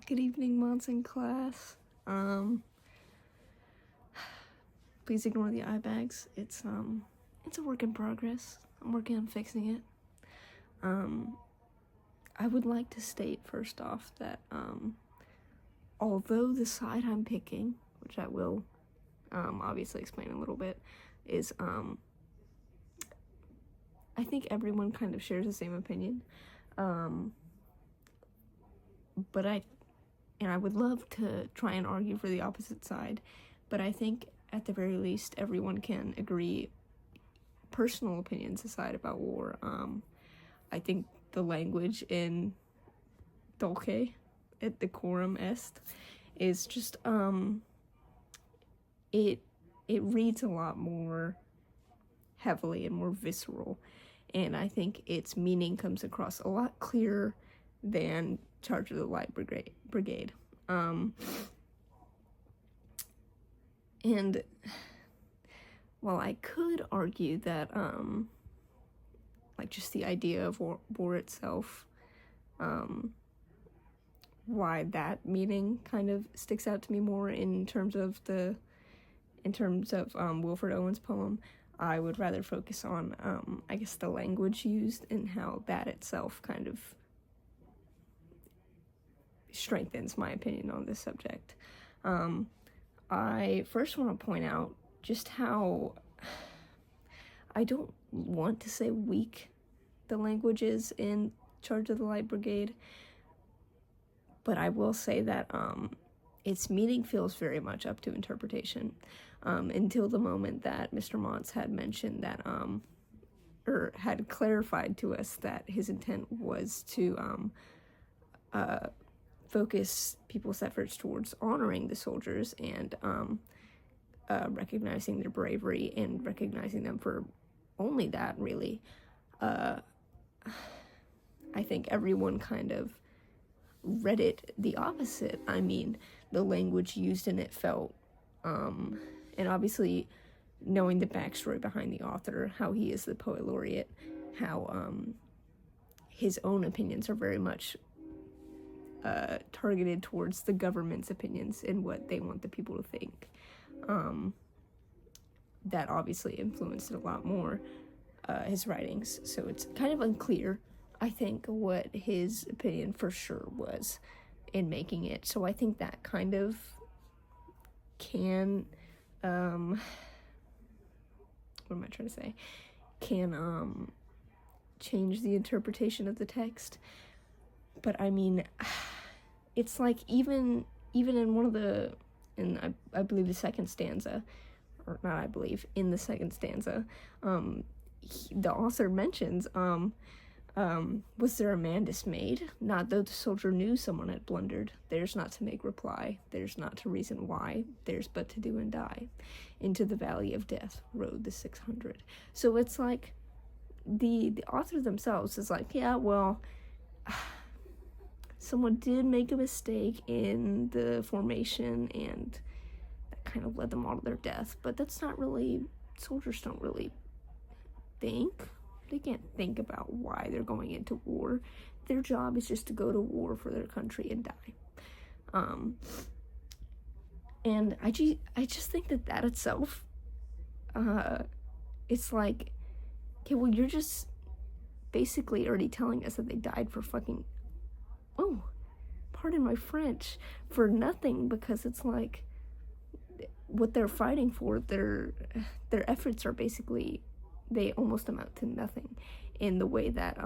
Good evening, mods in class. Please ignore the eye bags. It's a work in progress. I'm working on fixing it. I would like to state first off that, although the side I'm picking, which I will, obviously explain a little bit, is, I think everyone kind of shares the same opinion. But I would love to try and argue for the opposite side, but I think at the very least everyone can agree, personal opinions aside, about war. I think the language in Dulce et decorum est is just it reads a lot more heavily and more visceral, and I think its meaning comes across a lot clearer than Charge of the Light Brigade. And while I could argue that, like, just the idea of war itself, why that meaning kind of sticks out to me more in terms of Wilfred Owen's poem, I would rather focus on, I guess, the language used and how that itself kind of strengthens my opinion on this subject. I first want to point out just how, I don't want to say weak the language is in Charge of the Light Brigade, but I will say that its meaning feels very much up to interpretation, until the moment that Mr. Montz had mentioned that, or had clarified to us that his intent was to focus people's efforts towards honoring the soldiers and recognizing their bravery and recognizing them for only that, really. I think everyone kind of read it the opposite. I mean, the language used in it felt, and obviously knowing the backstory behind the author, how he is the poet laureate, how his own opinions are very much targeted towards the government's opinions and what they want the people to think. That obviously influenced it a lot more, his writings, so it's kind of unclear, I think, what his opinion for sure was in making it. So I think that kind of can, what am I trying to say? Can change the interpretation of the text. But I mean, it's like even in one of the, I believe the second stanza, or not I believe, in the second stanza, the author mentions, was there a man dismayed? Not though the soldier knew someone had blundered. There's not to make reply, there's not to reason why, there's but to do and die. Into the valley of death rode the 600. So it's like, the author themselves is like, yeah, well, someone did make a mistake in the formation, and that kind of led them all to their death. But that's not really, soldiers don't really think. They can't think about why they're going into war. Their job is just to go to war for their country and die. And I just think that itself, it's like, okay, well, you're just basically already telling us that they died for fucking, oh, pardon my French, for nothing, because it's like, what they're fighting for, their efforts are basically, they almost amount to nothing, in the way that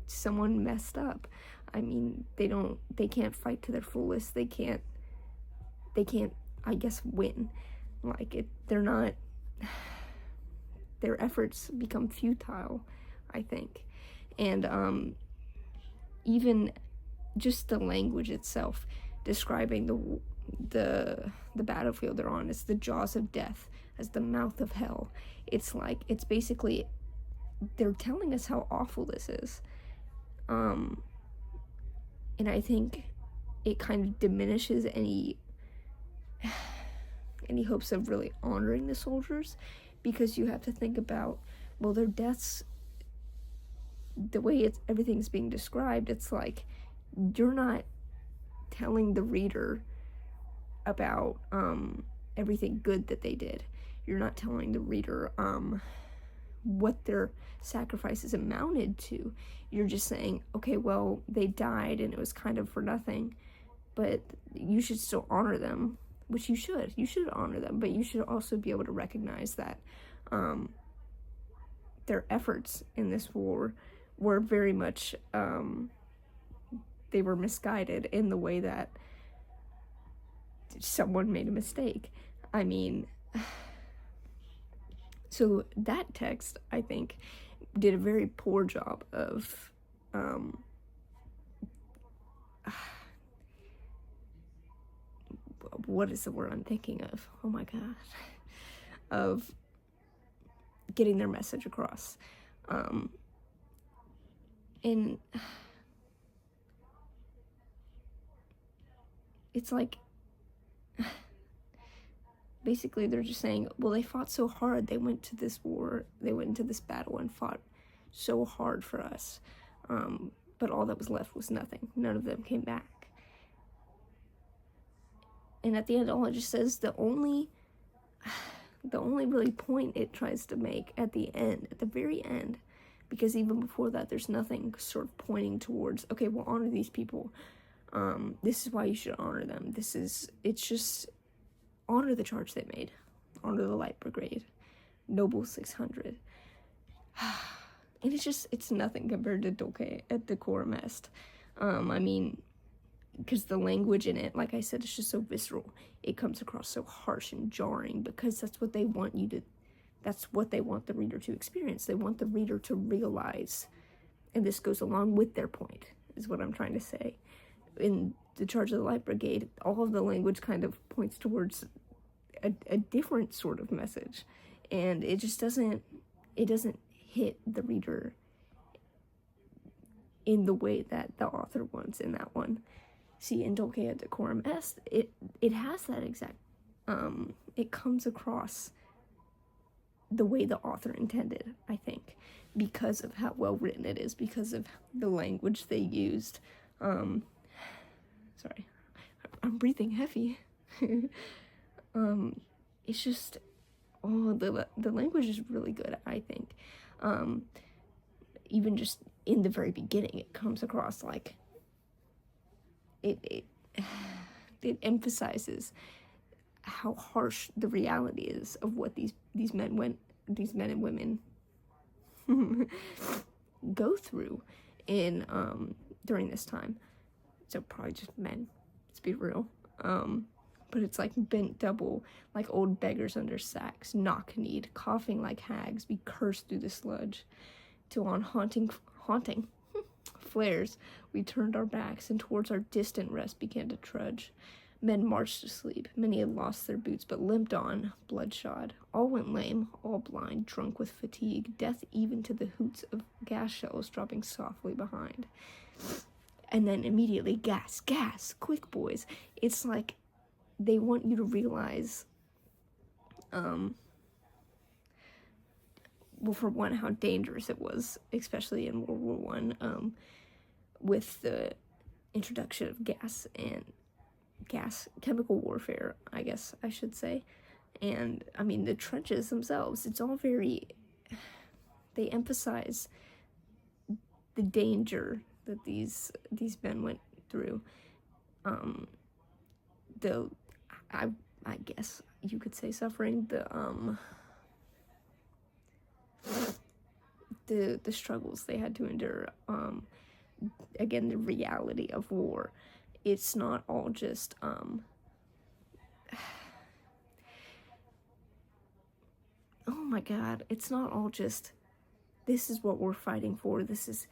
someone messed up. I mean, they can't fight to their fullest. They can't, I guess, win. Like, they're not, their efforts become futile, I think. And even just the language itself, describing the battlefield they're on as the jaws of death, as the mouth of hell. It's like, it's basically, they're telling us how awful this is. And I think it kind of diminishes any hopes of really honoring the soldiers, because you have to think about, well, their deaths, the way everything's being described, it's like you're not telling the reader about everything good that they did. You're not telling the reader what their sacrifices amounted to. You're just saying, okay, well, they died and it was kind of for nothing, but you should still honor them, which you should. You should honor them, but you should also be able to recognize that their efforts in this war were very much, they were misguided in the way that someone made a mistake. I mean, so that text, I think, did a very poor job of what is the word I'm thinking of? Oh my god. Of getting their message across. And it's like, basically they're just saying, well, they fought so hard, they went to this war, they went into this battle and fought so hard for us, but all that was left was nothing. None of them came back. And at the end, all it just says, the only really point it tries to make at the end, at the very end, because even before that, there's nothing sort of pointing towards, okay, well, honor these people. This is why you should honor them. It's just, honor the charge they made. Honor the Light Brigade. Noble 600. And it's nothing compared to Dolke at Decorum Est. I mean, because the language in it, like I said, it's just so visceral. It comes across so harsh and jarring because that's what they want that's what they want the reader to experience. They want the reader to realize, and this goes along with their point, is what I'm trying to say. In the Charge of the Light Brigade, all of the language kind of points towards a different sort of message, and it just doesn't hit the reader in the way that the author wants in that one. See, in Dulce et Decorum Est, it has that exact, it comes across the way the author intended, I think, because of how well written it is, because of the language they used. Sorry, I'm breathing heavy. It's just, the language is really good, I think. Even just in the very beginning, it comes across like it emphasizes how harsh the reality is of what these men and women go through in during this time. So probably just men, let's be real. But it's like bent double, like old beggars under sacks, knock-kneed, coughing like hags, be cursed through the sludge, till on haunting flares we turned our backs, and towards our distant rest began to trudge. Men marched to sleep, many had lost their boots, but limped on, bloodshot. All went lame, all blind, drunk with fatigue, death even to the hoots of gas shells dropping softly behind. And then immediately, gas, quick boys. It's like they want you to realize, well, for one, how dangerous it was, especially in World War I, with the introduction of chemical warfare, I guess I should say. And, I mean, the trenches themselves, it's all very, they emphasize the danger that these men went through. I guess you could say suffering, the struggles they had to endure, again, the reality of war. It's not all just, oh my god, it's not all just, this is what we're fighting for, this is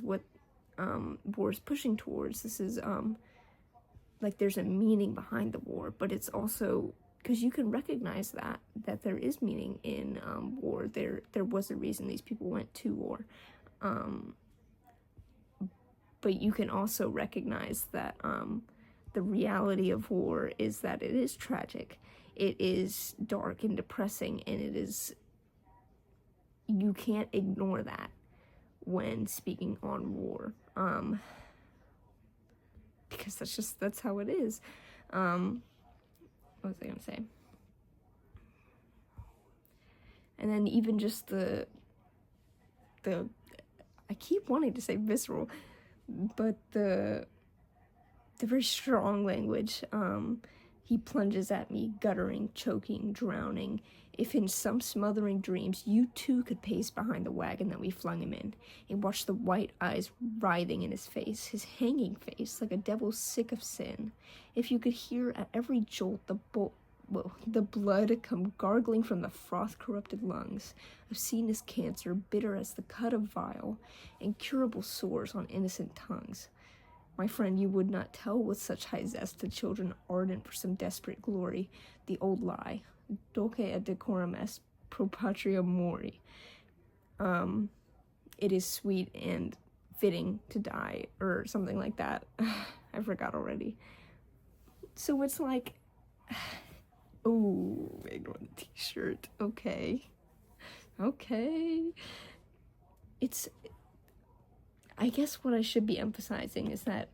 what, war is pushing towards, this is, like, there's a meaning behind the war, but it's also, because you can recognize that there is meaning in, war, there was a reason these people went to war, but you can also recognize that the reality of war is that it is tragic, it is dark and depressing, and you can't ignore that when speaking on war. because that's how it is. What was I gonna say? And then even just the I keep wanting to say visceral, but the very strong language. He plunges at me, guttering, choking, drowning. If in some smothering dreams you too could pace behind the wagon that we flung him in, and watch the white eyes writhing in his face, his hanging face like a devil sick of sin. If you could hear at every jolt the blood come gargling from the froth-corrupted lungs, of seen as cancer, bitter as the cut of vile, incurable sores on innocent tongues. My friend, you would not tell with such high zest to children ardent for some desperate glory, the old lie, dulce et decorum est pro patria mori. It is sweet and fitting to die, or something like that. I forgot already. So it's like, oh, ignore the t-shirt. Okay. It's, I guess what I should be emphasizing is that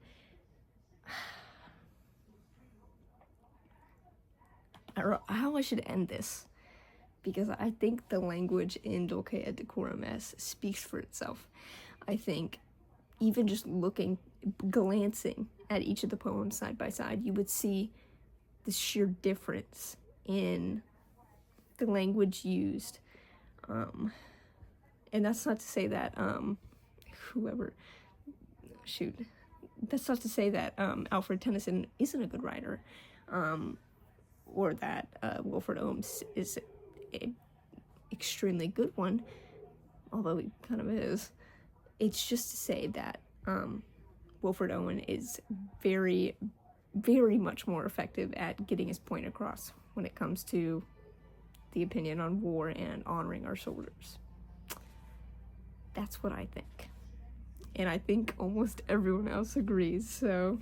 how I should end this, because I think the language in Dulce et Decorum Est speaks for itself. I think even just glancing at each of the poems side by side, you would see the sheer difference in the language used. And that's not to say that that's not to say that Alfred Tennyson isn't a good writer, or that Wilfred Owen is an extremely good one, although he kind of is. It's just to say that Wilfred Owen is very, very much more effective at getting his point across when it comes to the opinion on war and honoring our soldiers. That's what I think. And I think almost everyone else agrees, so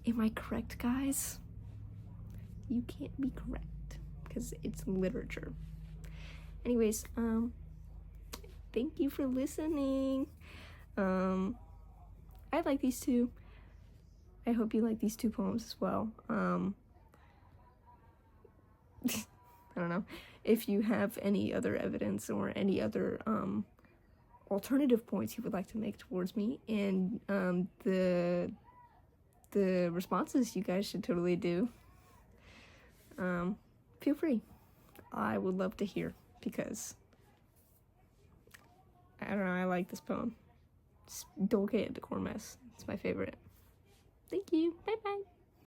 am I correct, guys? You can't be correct, because it's literature. Anyways, thank you for listening. I like these two. I hope you like these two poems as well. I don't know. If you have any other evidence or any other alternative points you would like to make towards me, and the responses you guys should totally do, feel free. I would love to hear, because I don't know, I like this poem. It's Dulce et Decorum Est. It's my favorite. Thank you. Bye bye.